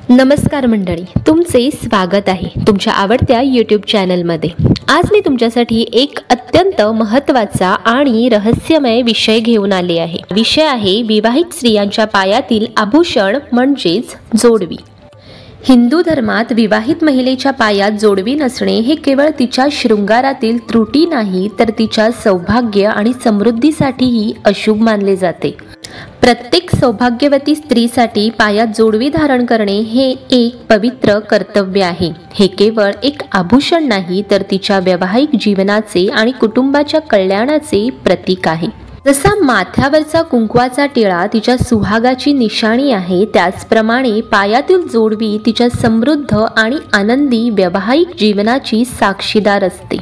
नमस्कार मंडळी, तुमचे स्वागत आहे तुमच्या आवडत्या YouTube चॅनलमध्ये। आज मी तुमच्यासाठी एक अत्यंत महत्त्वाचा आणि रहस्यमय विषय घेऊन आले आहे। विषय आहे विवाहित स्त्रियांच्या पायातील आभूषण म्हणजेच जोडवी। हिंदू धर्मात विवाहित महिलेच्या पायात जोडवी नसणे हे केवळ तिच्या शृंगारातील त्रुटी नाही, तर तिच्या सौभाग्य आणि समृद्धीसाठीही अशुभ मानले जाते। प्रत्येक सौभाग्यवती स्त्रीसाठी पायात जोडवी धारण करणे हे एक पवित्र कर्तव्य आहे। हे केवळ एक आभूषण नाही, तर तिच्या वैवाहिक जीवनाचे आणि कुटुंबाच्या कल्याणाचे प्रतीक आहे। जसा माथ्यावरचा कुंकवाचा टिळा तिच्या सुहागाची निशाणी आहे, त्याचप्रमाणे पायातील जोडवी तिच्या समृद्ध आणि आनंदी वैवाहिक जीवनाची साक्षीदार असते।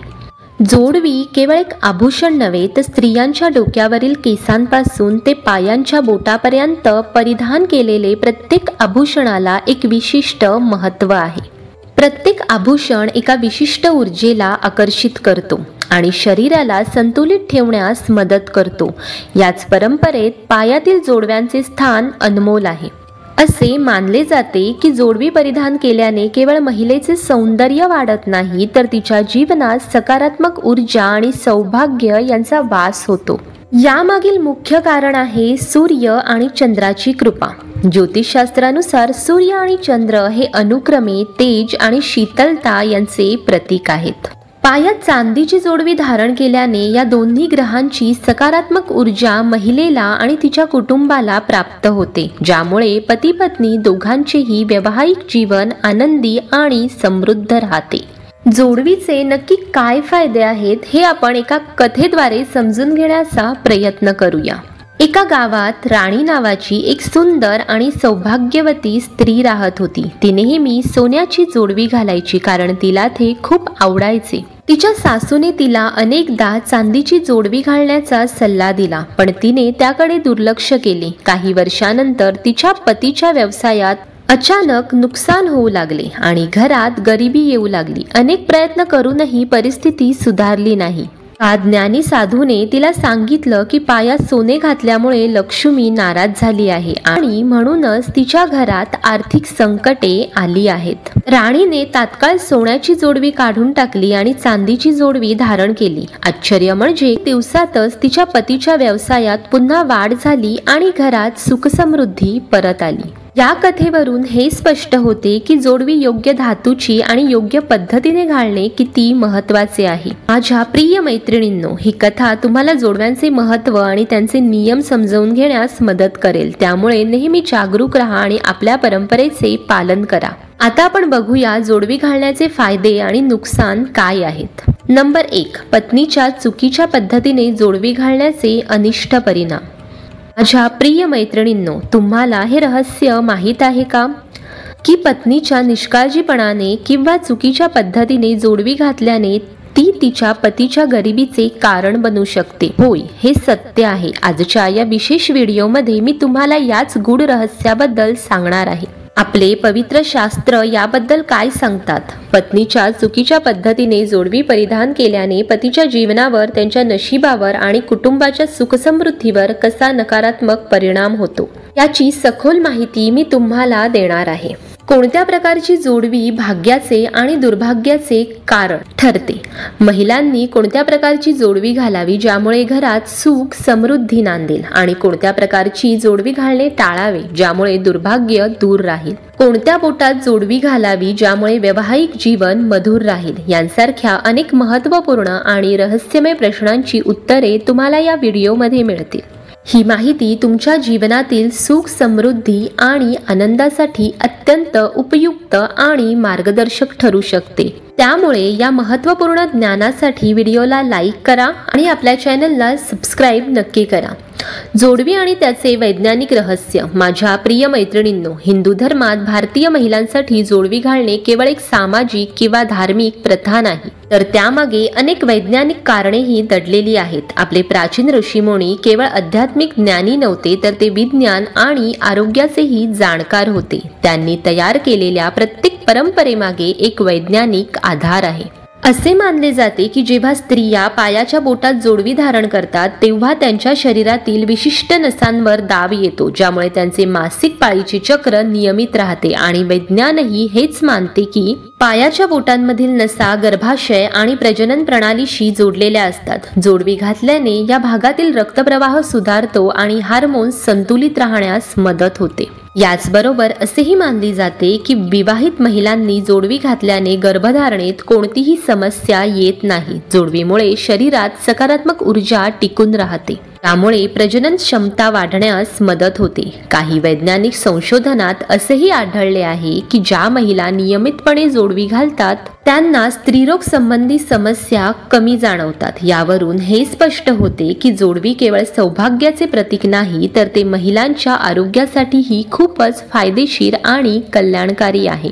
जोडवी केवळ एक आभूषण नव्हे, तर स्त्रियांच्या डोक्यावरील केसांपासून ते पायांच्या बोटापर्यंत परिधान केलेले प्रत्येक आभूषणाला एक विशिष्ट महत्त्व आहे। प्रत्येक आभूषण एका विशिष्ट ऊर्जेला आकर्षित करतो आणि शरीराला संतुलित ठेवण्यास मदत करतो। याच परंपरेत पायातील जोडव्यांचे स्थान अनमोल आहे। असे मानले जाते की जोडवी परिधान केल्याने केवळ महिलेचे सौंदर्य वाढत नाही, तर तिच्या जीवनात सकारात्मक ऊर्जा आणि सौभाग्य यांचा वास होतो। यामागील मुख्य कारण आहे सूर्य आणि चंद्राची कृपा। ज्योतिषशास्त्रानुसार सूर्य आणि चंद्र हे अनुक्रमे तेज आणि शीतलता यांचे प्रतीक आहेत। पायात चांदीची जोडवी धारण केल्याने या दोन्ही ग्रहांची सकारात्मक ऊर्जा महिलेला आणि तिच्या कुटुंबाला प्राप्त होते, ज्यामुळे पती पत्नी दोघांचेही वैवाहिक जीवन आनंदी आणि समृद्ध राहते। जोडवीचे नक्की काय फायदे आहेत हे आपण एका कथेद्वारे समजून घेण्याचा प्रयत्न करूया। एका गावात राणी नावाची एक सुंदर आणि सौभाग्यवती स्त्री राहत होती। ती नेहमी सोन्याची जोडवी घालायची, कारण तिला ते खूप आवडायचे। तिच्या सासूने तिला अनेकदा चांदीची जोडवी घालण्याचा सल्ला दिला, पण तिने त्याकडे दुर्लक्ष केले। काही वर्षानंतर तिच्या पतीच्या व्यवसायात अचानक नुकसान होऊ लागले आणि घरात गरिबी येऊ लागली। अनेक प्रयत्न करूनही परिस्थिती सुधारली नाही। ज्ञानी साधूने तिला सांगितलं की पायात सोने घातल्यामुळे लक्ष्मी नाराज झाली आहे आणि म्हणूनच तिच्या घरात आर्थिक संकटे आली आहेत। राणीने तात्काळ सोन्याची जोडवी काढून टाकली आणि चांदीची जोडवी धारण केली। आश्चर्य म्हणजे दिवसातच तिच्या पतीच्या व्यवसायात पुन्हा वाढ झाली आणि घरात सुखसमृद्धी परत आली। या कथेवरून हे स्पष्ट होते की जोडवी योग्य धातूची आणि योग्य पद्धतीने घालणे किती महत्त्वाचे आहे। माझ्या प्रिय मैत्रिणींनो, ही कथा तुम्हाला जोडव्यांचे महत्त्व आणि त्यांचे नियम समजावून घेण्यास मदत करेल। त्यामुळे नेहमी जागरूक राहा आणि आपल्या परंपरेचे पालन करा। आता आपण बघूया जोडवी घालण्याचे फायदे आणि नुकसान काय आहेत। नंबर 1, पत्नीच्या चुकीच्या पद्धतीने जोडवी घालण्याचे अनिष्ट परिणाम। माझ्या प्रिय मैत्रिणींनो, तुम्हाला हे रहस्य माहीत आहे का की पत्नीच्या निष्काळजीपणाने किंवा चुकीच्या पद्धतीने जोडवी घातल्याने ती तिच्या पतीच्या गरिबीचे कारण बनू शकते। होय, हे सत्य आहे। आजच्या या विशेष व्हिडिओमध्ये मी तुम्हाला याच गूढ रहस्याबद्दल सांगणार आहे। आपले पवित्र शास्त्र याबद्दल काय सांगतात? पत्नीच्या चुकीच्या पद्धतीने जोडवी परिधान केल्याने पतीच्या जीवनावर, त्यांच्या नशिबावर आणि कुटुंबाच्या सुखसमृद्धीवर कसा नकारात्मक परिणाम होतो याची सखोल माहिती मी तुम्हाला देणार आहे। कोणत्या प्रकारची जोडवी भाग्याचे आणि दुर्भाग्याचे कारण ठरते? महिलांनी कोणत्या प्रकारची जोडवी घालावी ज्यामुळे घरात सुख समृद्धी नांदेल, आणि कोणत्या प्रकारची जोडवी घालणे टाळावे ज्यामुळे दुर्भाग्य दूर राहील? कोणत्या बोटात जोडवी घालावी ज्यामुळे वैवाहिक जीवन मधुर राहील? यांसारख्या अनेक महत्त्वपूर्ण आणि रहस्यमय प्रश्नांची उत्तरे तुम्हाला या व्हिडिओमध्ये मिळतील। ही माहिती तुमच्या जीवनातील सुख समृद्धी आणि आनंदासाठी अत्यंत उपयुक्त आणि मार्गदर्शक ठरू शकते। त्यामुळे या महत्त्वपूर्ण ज्ञानासाठी व्हिडिओला लाईक करा आणि आपल्या चॅनलला सबस्क्राईब नक्की करा। जोडवी आणि त्याचे वैज्ञानिक रहस्य। माझ्या प्रिय मैत्रिणींनो, हिंदू धर्मात भारतीय महिलांसाठी जोडवी घालणे केवळ एक सामाजिक किंवा धार्मिक प्रथा नाही, तर त्यामागे अनेक वैज्ञानिक कारणेही दडलेली आहेत। आपले प्राचीन ऋषीमुनी केवळ आध्यात्मिक ज्ञानी नव्हते, तर ते विज्ञान आणि आरोग्याचेही जाणकार होते। त्यांनी तयार केलेल्या प्रत्येक परंपरेमागे एक वैज्ञानिक आधार आहे। असे मानले जाते की जेव्हा स्त्रिया पायाच्या बोटात जोडवी धारण करतात तेव्हा त्यांच्या शरीरातील विशिष्ट नसांवर दाब येतो, ज्यामुळे त्यांचे मासिक पाळीचे चक्र नियमित राहते आणि विज्ञानही हेच मानते की पायाच्या बोटांमधील नसा गर्भाशय आणि प्रजनन प्रणालीशी जोडलेल्या असतात। जोडवी घातल्याने या भागातील रक्तप्रवाह सुधारतो आणि हार्मोन्स संतुलित राहण्यास मदत होते। याचबरोबर असेही मानले जाते की विवाहित महिलांनी जोडवी घातल्याने गर्भधारणेत कोणतीही समस्या येत नाही। जोडवीमुळे शरीरात सकारात्मक ऊर्जा टिकून राहते, त्यामुळे प्रजनन क्षमता वाढण्यास मदत होते। काही वैज्ञानिक संशोधनात असेही आढळले आहे की ज्या महिला नियमितपणे जोडवी घालतात त्यांना स्त्रीरोग संबंधी समस्या कमी जाणवतात। यावरून हे स्पष्ट होते की जोडवी केवळ सौभाग्याचे प्रतीक नाही, तर ते महिलांच्या आरोग्यासाठीही खूपच फायदेशीर आणि कल्याणकारी आहे।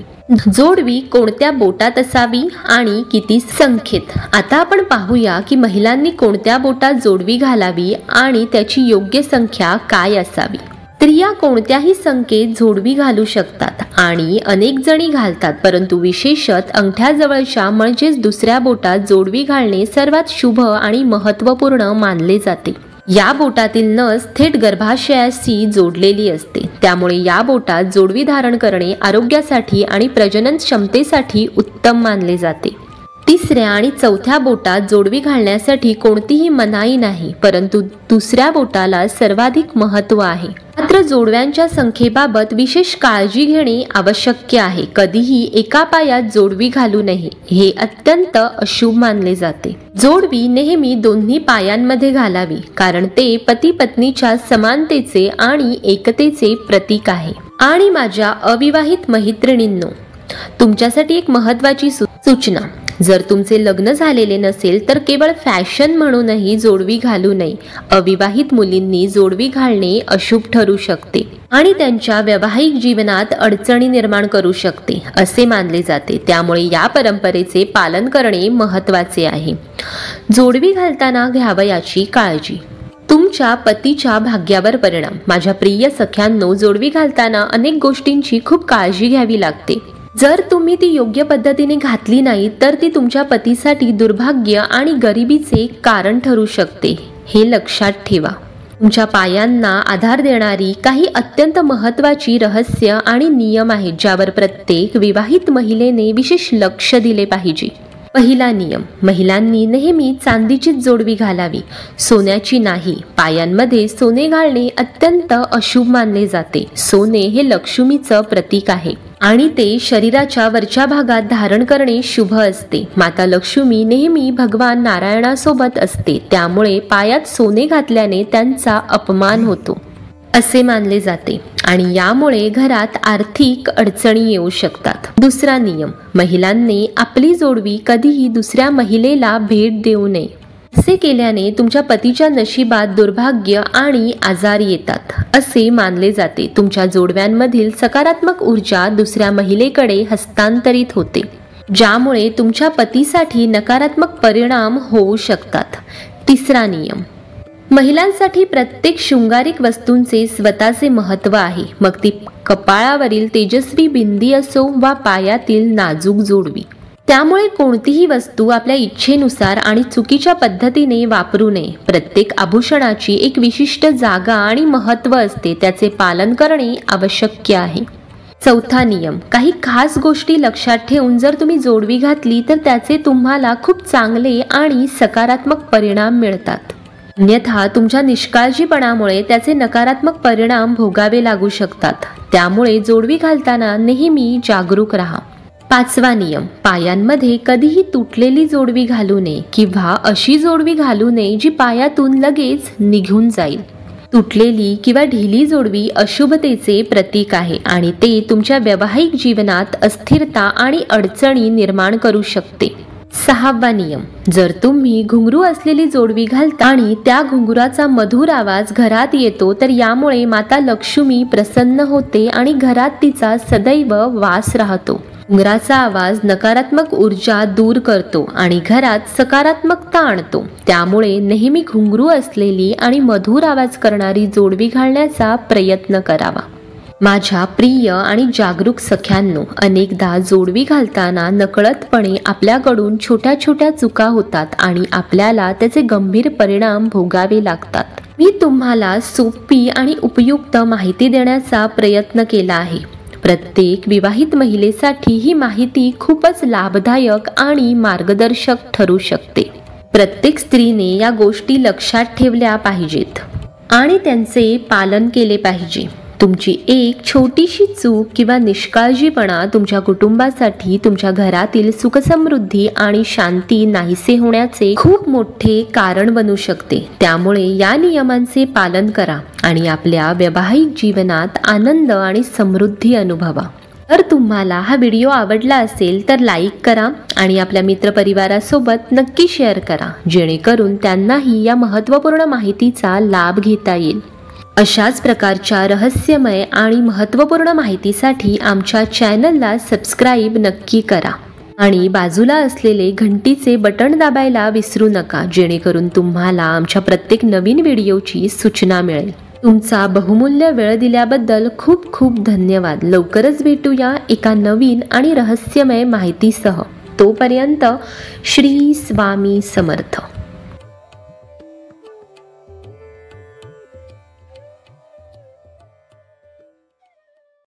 जोडवी कोणत्या बोटात असावी आणि किती संख्येत? आता आपण पाहूया की महिलांनी कोणत्या बोटात जोडवी घालावी आणि त्याची योग्य संख्या काय असावी। स्त्रिया कोणत्याही संख्येत जोडवी घालू शकतात आणि अनेक जणी घालतात, परंतु विशेषतः अंगठ्याजवळच्या म्हणजेच दुसऱ्या बोटात जोडवी घालणे सर्वात शुभ आणि महत्त्वपूर्ण मानले जाते। या बोटातील नस थेट गर्भाशयाशी जोडलेली असते, त्यामुळे या बोटात जोडवी धारण करणे आरोग्यासाठी आणि प्रजनन क्षमतेसाठी उत्तम मानले जाते। तिसऱ्या आणि चौथ्या बोटात जोडवी घालण्यासाठी कोणतीही मनाई नाही, परंतु दुसऱ्या बोटाला सर्वाधिक महत्त्व आहे। मात्र जोडव्यांच्या संख्येबाबत विशेष काळजी घेणे आवश्यक आहे। कधीही एका पायात जोडवी घालू नये, हे अत्यंत अशुभ मानले जाते। जोडवी नेहमी दोन्ही पायांमध्ये घालावी, कारण ते पती पत्नीच्या समानतेचे आणि एकतेचे प्रतीक आहे। आणि माझ्या अविवाहित मैत्रिणींनो, तुमच्यासाठी एक महत्त्वाची सूचना, जर तुमचे लग्न झालेले नसेल तर केवळ फॅशन म्हणूनही जोडवी घालू नये। अविवाहित मुलींनी जोडवी घालणे अशुभ ठरू शकते आणि त्यांच्या वैवाहिक जीवनात अडचणी निर्माण करू शकते असे मानले जाते, त्यामुळे या परंपरेचे पालन करणे महत्त्वाचे आहे। जोडवी घालताना घ्यावयाची काळजी। तुमच्या पतीच्या भाग्यावर परिणाम। माझ्या प्रिय सख्यांनो, जोडवी घालताना अनेक गोष्टींची खूप काळजी घ्यावी लागते। जर तुम्ही ती योग्य पद्धतीने घातली नाही तर ती तुमच्या पतीसाठी दुर्भाग्य आणि गरिबीचे कारण ठरू शकते, हे लक्षात ठेवा। तुमच्या पायांना आधार देणारी काही अत्यंत महत्त्वाची रहस्य आणि नियम आहेत, ज्यावर प्रत्येक विवाहित महिलेने विशेष लक्ष दिले पाहिजे। पहिला नियम, महिलांनी नेहमी चांदीचीच जोडवी घालावी, सोन्याची नाही। पायांमध्ये सोने घालणे अत्यंत अशुभ मानले जाते। सोने हे लक्ष्मीचं प्रतीक आहे आणि ते शरीराच्या वरच्या भागात धारण करणे शुभ असते। माता लक्ष्मी नेहमी भगवान नारायणासोबत असते, त्यामुळे पायात सोने घातल्याने त्यांचा अपमान होतो असे मानले जाते आणि यामुळे घरात आर्थिक अडचणी येऊ शकतात। दुसरा नियम, महिलांनी आपली जोडवी कधीही दुसऱ्या महिलेला भेट देऊ नये। असे केल्याने तुमच्या पतीच्या नशिबात दुर्भाग्य आणि आजार येतात असे मानले जाते। तुमच्या जोडव्यांमधील सकारात्मक ऊर्जा दुसऱ्या महिलेकडे हस्तांतरित होते, ज्यामुळे तुमच्या पतीसाठी नकारात्मक परिणाम होऊ शकतात। तिसरा नियम, महिलांसाठी प्रत्येक शृंगारिक वस्तूंचे स्वतःचे महत्त्व आहे, मग ती कपाळावरील तेजस्वी बिंदी असो वा पायातील नाजूक जोडवी। त्यामुळे कोणतीही वस्तू आपल्या इच्छेनुसार आणि चुकीच्या पद्धतीने वापरू नये। प्रत्येक आभूषणाची एक विशिष्ट जागा आणि महत्त्व असते, त्याचे पालन करणे आवश्यक आहे। चौथा नियम, काही खास गोष्टी लक्षात ठेवून जर तुम्ही जोडवी घातली तर त्याचे तुम्हाला खूप चांगले आणि सकारात्मक परिणाम मिळतात, अन्यथा तुमच्या निष्काळजीपणामुळे त्याचे नकारात्मक परिणाम भोगावे लागू शकतात। त्यामुळे जोडवी घालताना नेहमी जागरूक राहा। पाचवा नियम, पायांमध्ये कधीही तुटलेली जोडवी घालू नये किंवा अशी जोडवी घालू नये जी पायातून लगेच निघून जाईल। तुटलेली किंवा ढिली जोडवी अशुभतेचे प्रतीक आहे आणि ते तुमच्या वैवाहिक जीवनात अस्थिरता आणि अडचणी निर्माण करू शकते। सहावा नियम, जर तुम्ही घुंगरू असलेली जोडवी घालता आणि त्या घुंगराचा मधुर आवाज घरात येतो तर यामुळे माता लक्ष्मी प्रसन्न होते आणि घरात तिचा सदैव वास राहतो। घुंगराचा आवाज नकारात्मक ऊर्जा दूर करतो आणि घरात सकारात्मकता आणतो, त्यामुळे नेहमी घुंगरू असलेली आणि मधुर आवाज करणारी जोडवी घालण्याचा प्रयत्न करावा। माझ्या प्रिय आणि जागरूक सख्यांनो, अनेकदा जोडवी घालताना नकळतपणे आपल्याकडून छोट्या छोट्या चुका होतात आणि आपल्याला त्याचे गंभीर परिणाम भोगावे लागतात। मी तुम्हाला सोपी आणि उपयुक्त माहिती देण्याचा प्रयत्न केला आहे। प्रत्येक विवाहित महिलेसाठी ही माहिती खूपच लाभदायक आणि मार्गदर्शक ठरू शकते। प्रत्येक स्त्रीने या गोष्टी लक्षात ठेवल्या पाहिजेत आणि त्यांचे पालन केले पाहिजे। तुमची एक छोटीशी चूक किंवा निष्काळजीपणा तुमच्या कुटुंबासाठी, तुमच्या घरातील सुखसमृद्धी आणि शांती नाहीसे होण्याचे खूप मोठे कारण बनू शकते। त्यामुळे या नियमांचे पालन करा आणि आपल्या वैवाहिक जीवनात आनंद आणि समृद्धी अनुभवा। जर तुम्हाला हा व्हिडिओ आवडला असेल तर लाईक करा आणि आपल्या मित्रपरिवारासोबत नक्की शेअर करा, जेणेकरून त्यांनाही या महत्त्वपूर्ण माहितीचा लाभ घेता येईल। अशाच प्रकारच्या रहस्यमय आणि महत्त्वपूर्ण माहितीसाठी आमच्या चॅनलला सबस्क्राईब नक्की करा आणि बाजूला असलेले घंटीचे बटण दाबायला विसरू नका, जेणेकरून तुम्हाला आमच्या प्रत्येक नवीन व्हिडिओची सूचना मिळेल। तुमचा बहुमूल्य वेळ दिल्याबद्दल खूप खूप धन्यवाद। लवकरच भेटूया एका नवीन आणि रहस्यमय माहितीसह। तोपर्यंत श्री स्वामी समर्थ।